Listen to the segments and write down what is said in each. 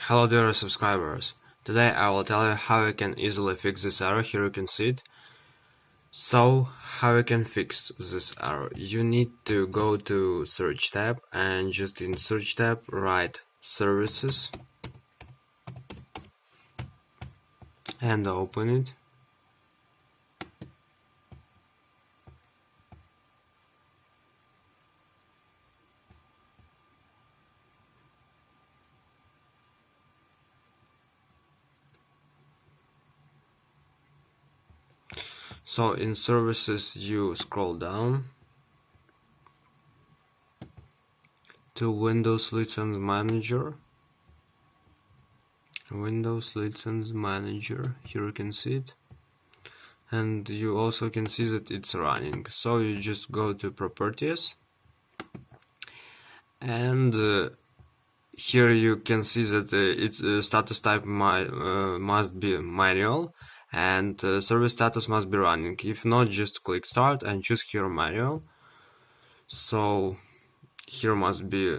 Hello dear subscribers, today I will tell you how you can easily fix this error. Here you can see it. So how you can fix this error? You need to go to search tab and just in search tab write services and open it. So in services you scroll down to Windows License Manager. Windows License Manager, here you can see it. And you also can see that it's running. So you just go to properties and here you can see that its status type must be manual and service status must be running. If not, just click start and choose here manual. So here must be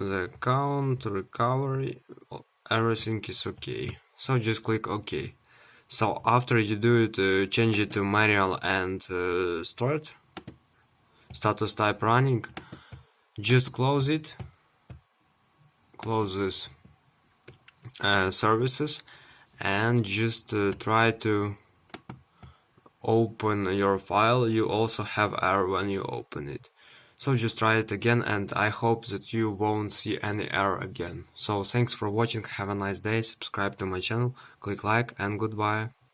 the account, recovery, everything is okay. So just click OK. So after you do it, change it to manual and start. Status type running. Just close it. Close this services and just try to open your file. You also have error when you open it. So just try it again and I hope that you won't see any error again. So thanks for watching, have a nice day, subscribe to my channel, click like and goodbye.